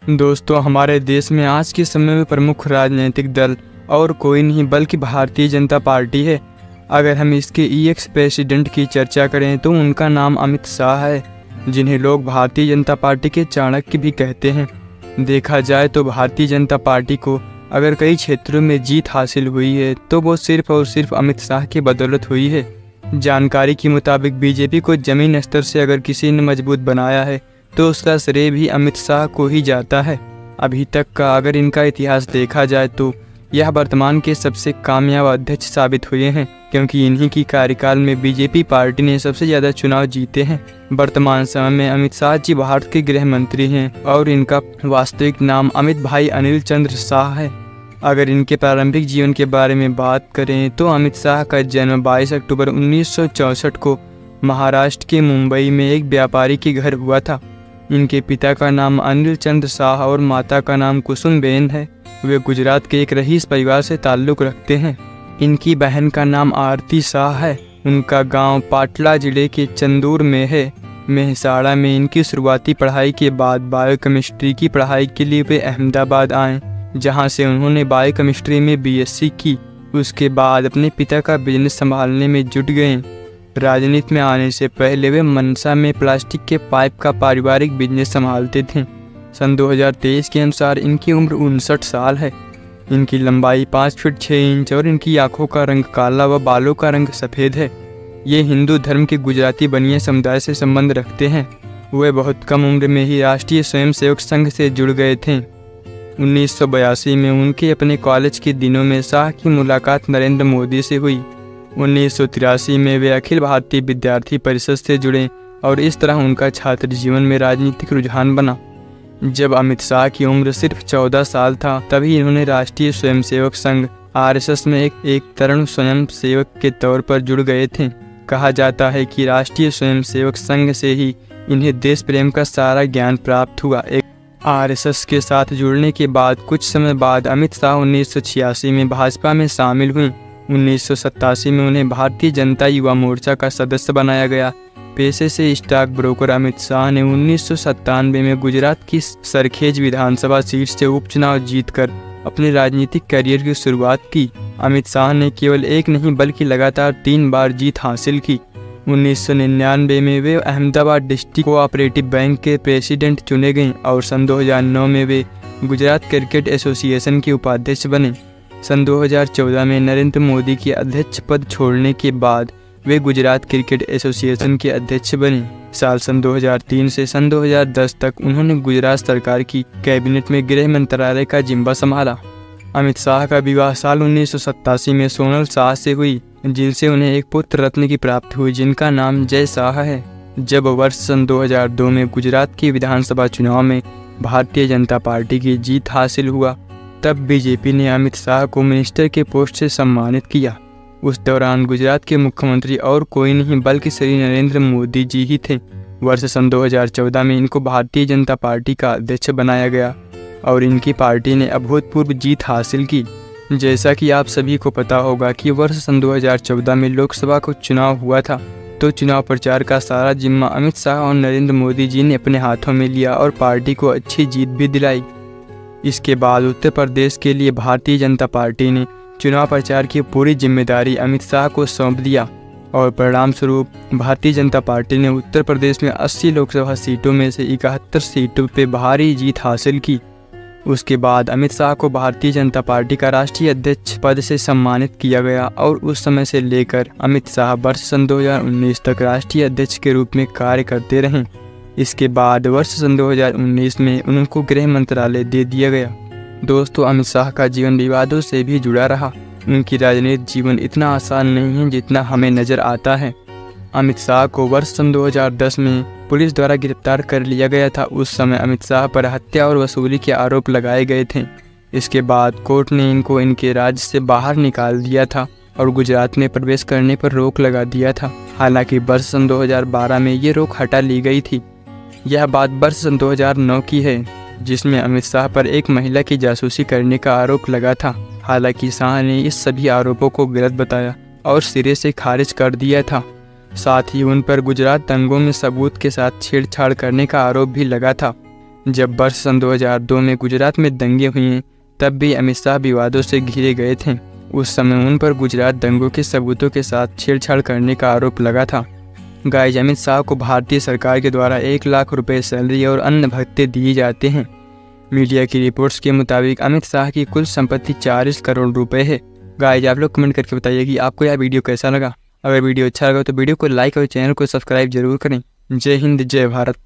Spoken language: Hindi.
दोस्तों, हमारे देश में आज के समय में प्रमुख राजनीतिक दल और कोई नहीं बल्कि भारतीय जनता पार्टी है। अगर हम इसके एक्स प्रेसिडेंट की चर्चा करें तो उनका नाम अमित शाह है, जिन्हें लोग भारतीय जनता पार्टी के चाणक्य भी कहते हैं। देखा जाए तो भारतीय जनता पार्टी को अगर कई क्षेत्रों में जीत हासिल हुई है तो वो सिर्फ और सिर्फ अमित शाह की बदौलत हुई है। जानकारी के मुताबिक बीजेपी को जमीन स्तर से अगर किसी ने मजबूत बनाया है तो उसका श्रेय भी अमित शाह को ही जाता है। अभी तक का अगर इनका इतिहास देखा जाए तो यह वर्तमान के सबसे कामयाब अध्यक्ष साबित हुए हैं, क्योंकि इन्हीं की कार्यकाल में बीजेपी पार्टी ने सबसे ज़्यादा चुनाव जीते हैं। वर्तमान समय में अमित शाह जी भारत के गृह मंत्री हैं और इनका वास्तविक नाम अमित भाई अनिल चंद्र शाह है। अगर इनके प्रारंभिक जीवन के बारे में बात करें तो अमित शाह का जन्म 22 अक्टूबर 1964 को महाराष्ट्र के मुंबई में एक व्यापारी के घर हुआ था। इनके पिता का नाम अनिल चंद्र शाह और माता का नाम कुसुमबेन है। वे गुजरात के एक रईस परिवार से ताल्लुक़ रखते हैं। इनकी बहन का नाम आरती शाह है। उनका गांव पाटला जिले के चंदूर में है। मेहसाड़ा में इनकी शुरुआती पढ़ाई के बाद बायोकेमिस्ट्री की पढ़ाई के लिए वे अहमदाबाद आए, जहां से उन्होंने बायोकेमिस्ट्री में बीएससी की। उसके बाद अपने पिता का बिजनेस संभालने में जुट गए। राजनीति में आने से पहले वे मनसा में प्लास्टिक के पाइप का पारिवारिक बिजनेस संभालते थे। सन 2023 के अनुसार इनकी उम्र 59 साल है। इनकी लंबाई 5 फीट 6 इंच और इनकी आंखों का रंग काला व बालों का रंग सफ़ेद है। ये हिंदू धर्म के गुजराती बनिया समुदाय से संबंध रखते हैं। वे बहुत कम उम्र में ही राष्ट्रीय स्वयंसेवक संघ से जुड़ गए थे। 1982 में उनके अपने कॉलेज के दिनों में शाह की मुलाकात नरेंद्र मोदी से हुई। 1983 में वे अखिल भारतीय विद्यार्थी परिषद से जुड़े और इस तरह उनका छात्र जीवन में राजनीतिक रुझान बना। जब अमित शाह की उम्र सिर्फ 14 साल था तभी इन्होंने राष्ट्रीय स्वयंसेवक संघ आरएसएस में एक तरुण स्वयंसेवक के तौर पर जुड़ गए थे। कहा जाता है कि राष्ट्रीय स्वयंसेवक संघ से ही इन्हें देश प्रेम का सारा ज्ञान प्राप्त हुआ। आरएसएस के साथ जुड़ने के बाद कुछ समय बाद अमित शाह 1986 में भाजपा में शामिल हुए। 1987 में उन्हें भारतीय जनता युवा मोर्चा का सदस्य बनाया गया। पेशे से स्टॉक ब्रोकर अमित शाह ने 1997 में गुजरात की सरखेज विधानसभा सीट से उपचुनाव जीतकर अपने राजनीतिक करियर की शुरुआत की। अमित शाह ने केवल एक नहीं बल्कि लगातार 3 बार जीत हासिल की। 1999 में वे अहमदाबाद डिस्ट्रिक्ट कोऑपरेटिव बैंक के प्रेसिडेंट चुने गए और सन 2009 में वे गुजरात क्रिकेट एसोसिएशन के उपाध्यक्ष बने। सन 2014 में नरेंद्र मोदी के अध्यक्ष पद छोड़ने के बाद वे गुजरात क्रिकेट एसोसिएशन के अध्यक्ष बने। सन 2003 से सन 2010 तक उन्होंने गुजरात सरकार की कैबिनेट में गृह मंत्रालय का जिम्मा संभाला। अमित शाह का विवाह साल 1987 में सोनल शाह से हुई, जिनसे उन्हें एक पुत्र रत्न की प्राप्ति हुई जिनका नाम जय शाह है। जब वर्ष सन 2002 में गुजरात की विधानसभा चुनाव में भारतीय जनता पार्टी की जीत हासिल हुआ, तब बीजेपी ने अमित शाह को मिनिस्टर के पोस्ट से सम्मानित किया। उस दौरान गुजरात के मुख्यमंत्री और कोई नहीं बल्कि श्री नरेंद्र मोदी जी ही थे। वर्ष सन 2014 में इनको भारतीय जनता पार्टी का अध्यक्ष बनाया गया और इनकी पार्टी ने अभूतपूर्व जीत हासिल की। जैसा कि आप सभी को पता होगा कि वर्ष सन 2014 में लोकसभा को चुनाव हुआ था, तो चुनाव प्रचार का सारा जिम्मा अमित शाह और नरेंद्र मोदी जी ने अपने हाथों में लिया और पार्टी को अच्छी जीत भी दिलाई। इसके बाद उत्तर प्रदेश के लिए भारतीय जनता पार्टी ने चुनाव प्रचार की पूरी जिम्मेदारी अमित शाह को सौंप दिया और परिणाम स्वरूप भारतीय जनता पार्टी ने उत्तर प्रदेश में 80 लोकसभा सीटों में से 71 सीटों पर भारी जीत हासिल की। उसके बाद अमित शाह को भारतीय जनता पार्टी का राष्ट्रीय अध्यक्ष पद से सम्मानित किया गया और उस समय से लेकर अमित शाह वर्ष सन 2019 तक राष्ट्रीय अध्यक्ष के रूप में कार्य करते रहे। इसके बाद वर्ष सन 2019 में उनको गृह मंत्रालय दे दिया गया। दोस्तों, अमित शाह का जीवन विवादों से भी जुड़ा रहा। उनकी राजनीतिक जीवन इतना आसान नहीं है जितना हमें नजर आता है। अमित शाह को वर्ष सन 2010 में पुलिस द्वारा गिरफ्तार कर लिया गया था। उस समय अमित शाह पर हत्या और वसूली के आरोप लगाए गए थे। इसके बाद कोर्ट ने इनको इनके राज्य से बाहर निकाल दिया था और गुजरात में प्रवेश करने पर रोक लगा दिया था। हालांकि वर्ष सन 2012 में ये रोक हटा ली गई थी। यह बात वर्ष सन 2009 की है, जिसमें अमित शाह पर एक महिला की जासूसी करने का आरोप लगा था। हालांकि शाह ने इस सभी आरोपों को गलत बताया और सिरे से खारिज कर दिया था। साथ ही उन पर गुजरात दंगों में सबूत के साथ छेड़छाड़ करने का आरोप भी लगा था। जब वर्ष सन 2002 में गुजरात में दंगे हुए तब भी अमित शाह विवादों से घिरे गए थे। उस समय उन पर गुजरात दंगों के सबूतों के साथ छेड़छाड़ करने का आरोप लगा था। गाइस, अमित शाह को भारतीय सरकार के द्वारा 1 लाख रुपए सैलरी और अन्य भत्ते दिए जाते हैं। मीडिया की रिपोर्ट्स के मुताबिक अमित शाह की कुल संपत्ति 40 करोड़ रुपए है। गाइस, आप लोग कमेंट करके बताइए कि आपको यह वीडियो कैसा लगा। अगर वीडियो अच्छा लगा तो वीडियो को लाइक और चैनल को सब्सक्राइब जरूर करें। जय हिंद, जय भारत।